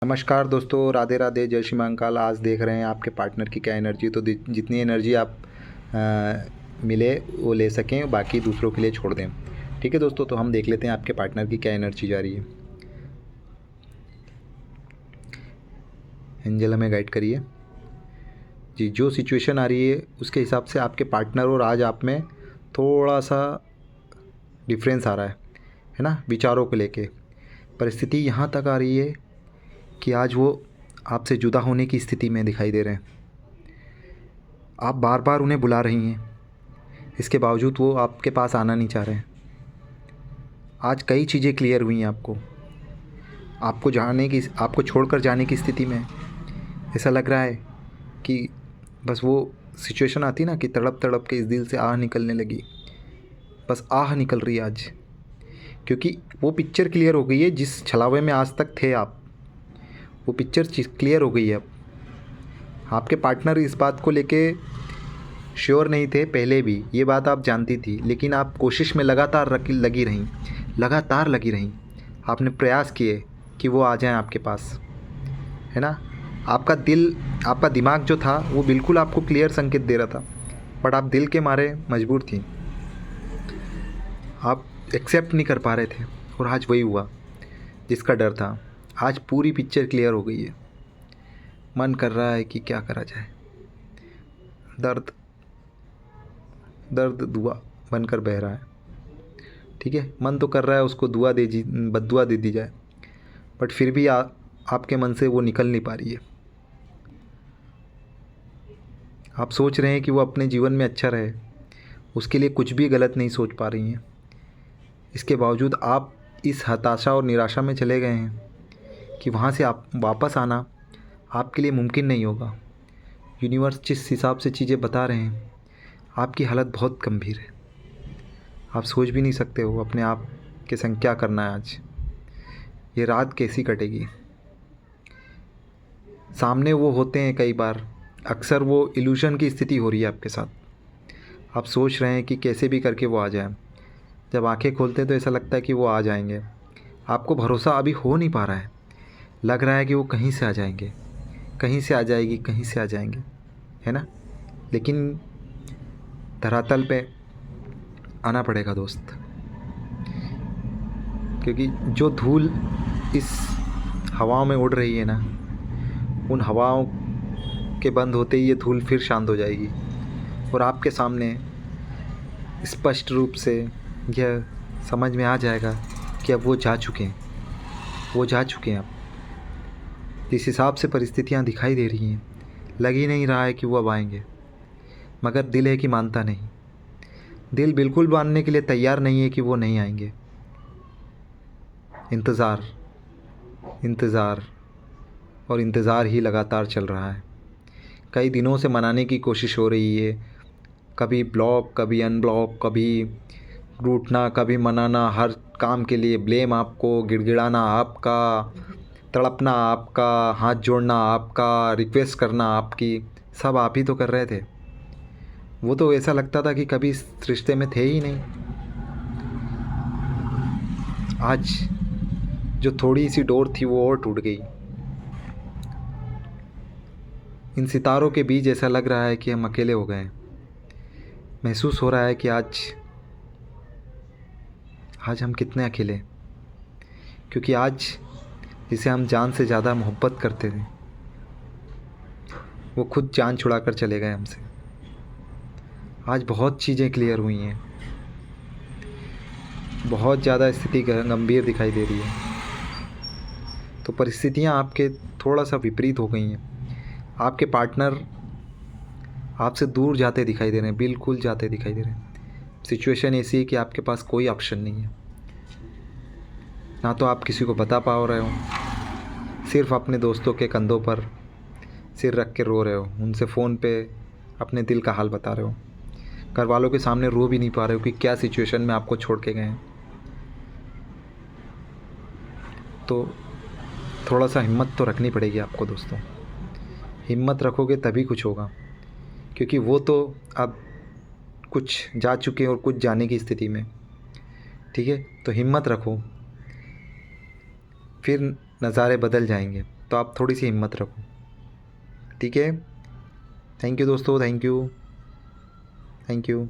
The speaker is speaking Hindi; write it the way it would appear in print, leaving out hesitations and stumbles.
नमस्कार दोस्तों, राधे राधे, जय श्री महाकाल। आज देख रहे हैं आपके पार्टनर की क्या एनर्जी। तो जितनी एनर्जी आप मिले वो ले सकें, बाकी दूसरों के लिए छोड़ दें। ठीक है दोस्तों, तो हम देख लेते हैं आपके पार्टनर की क्या एनर्जी जा रही है। एंजल हमें गाइड करिए जी। जो सिचुएशन आ रही है उसके हिसाब से आपके पार्टनर और आज आप में थोड़ा सा डिफरेंस आ रहा है ना, विचारों को लेके। परिस्थिति यहाँ तक आ रही है कि आज वो आपसे जुदा होने की स्थिति में दिखाई दे रहे हैं। आप बार बार उन्हें बुला रही हैं, इसके बावजूद वो आपके पास आना नहीं चाह रहे हैं। आज कई चीज़ें क्लियर हुई हैं आपको छोड़कर जाने की स्थिति में। ऐसा लग रहा है कि बस वो सिचुएशन आती ना कि तड़प तड़प के इस दिल से आह निकलने लगी, बस आह निकल रही है आज। क्योंकि वो पिक्चर क्लियर हो गई है जिस छलावे में आज तक थे आप, वो पिक्चर क्लियर हो गई है अब। आपके पार्टनर इस बात को लेके श्योर नहीं थे पहले भी, ये बात आप जानती थी, लेकिन आप कोशिश में लगातार लगी रहीं। आपने प्रयास किए कि वो आ जाएं आपके पास, है ना। आपका दिमाग जो था वो बिल्कुल आपको क्लियर संकेत दे रहा था, बट आप दिल के मारे मजबूर थी। आप एक्सेप्ट नहीं कर पा रहे थे, और आज वही हुआ जिसका डर था। आज पूरी पिक्चर क्लियर हो गई है। मन कर रहा है कि क्या करा जाए। दर्द दुआ बनकर बह रहा है। ठीक है, मन तो कर रहा है उसको बद्दुआ दे दी जाए, बट फिर भी आपके मन से वो निकल नहीं पा रही है। आप सोच रहे हैं कि वो अपने जीवन में अच्छा रहे, उसके लिए कुछ भी गलत नहीं सोच पा रही हैं। इसके बावजूद आप इस हताशा और निराशा में चले गए हैं कि वहाँ से आप वापस आना आपके लिए मुमकिन नहीं होगा। यूनिवर्स जिस हिसाब से चीज़ें बता रहे हैं, आपकी हालत बहुत गंभीर है। आप सोच भी नहीं सकते हो अपने आप के संग क्या करना है आज, ये रात कैसी कटेगी। सामने वो होते हैं कई बार, अक्सर वो इल्यूशन की स्थिति हो रही है आपके साथ। आप सोच रहे हैं कि कैसे भी करके वो आ जाए। जब आंखें खोलते हैं तो ऐसा लगता है कि वो आ जाएंगे। आपको भरोसा अभी हो नहीं पा रहा है, लग रहा है कि वो कहीं से आ जाएंगे, कहीं से आ जाएगी, कहीं से आ जाएंगे, है ना। लेकिन धरातल पे आना पड़ेगा दोस्त, क्योंकि जो धूल इस हवाओं में उड़ रही है ना, उन हवाओं के बंद होते ही ये धूल फिर शांत हो जाएगी, और आपके सामने स्पष्ट रूप से यह समझ में आ जाएगा कि अब वो जा चुके हैं। अब जिस हिसाब से परिस्थितियाँ दिखाई दे रही हैं, लग ही नहीं रहा है कि वो अब आएंगे, मगर दिल है कि मानता नहीं। दिल बिल्कुल मानने के लिए तैयार नहीं है कि वो नहीं आएंगे। इंतज़ार और इंतज़ार ही लगातार चल रहा है। कई दिनों से मनाने की कोशिश हो रही है, कभी ब्लॉक, कभी अनब्लॉक, कभी रूठना, कभी मनाना, हर काम के लिए ब्लेम आपको, गिड़गिड़ाना आपका, तड़पना आपका, हाथ जोड़ना आपका, रिक्वेस्ट करना आपकी, सब आप ही तो कर रहे थे। वो तो ऐसा लगता था कि कभी इस रिश्ते में थे ही नहीं। आज जो थोड़ी सी डोर थी वो और टूट गई। इन सितारों के बीच ऐसा लग रहा है कि हम अकेले हो गए। महसूस हो रहा है कि आज हम कितने अकेले, क्योंकि आज जिसे हम जान से ज़्यादा मोहब्बत करते थे, वो खुद जान छुड़ा कर चले गए हमसे। आज बहुत चीज़ें क्लियर हुई हैं, बहुत ज़्यादा स्थिति गंभीर दिखाई दे रही है। तो परिस्थितियाँ आपके थोड़ा सा विपरीत हो गई हैं। आपके पार्टनर आपसे दूर जाते दिखाई दे रहे हैं, बिल्कुल जाते दिखाई दे रहे हैं। सिचुएशन ऐसी है कि आपके पास कोई ऑप्शन नहीं है। ना तो आप किसी को बता पा रहे हो, सिर्फ अपने दोस्तों के कंधों पर सिर रख के रो रहे हो, उनसे फ़ोन पे अपने दिल का हाल बता रहे हो। घर वालों के सामने रो भी नहीं पा रहे हो कि क्या सिचुएशन में आपको छोड़ के गए हैं। तो थोड़ा सा हिम्मत तो रखनी पड़ेगी आपको दोस्तों। हिम्मत रखोगे तभी कुछ होगा, क्योंकि वो तो अब कुछ जा चुके हैं और कुछ जाने की स्थिति में। ठीक है, तो हिम्मत रखो, फिर नज़ारे बदल जाएंगे। तो आप थोड़ी सी हिम्मत रखो, ठीक है। थैंक यू दोस्तों, थैंक यू, थैंक यू।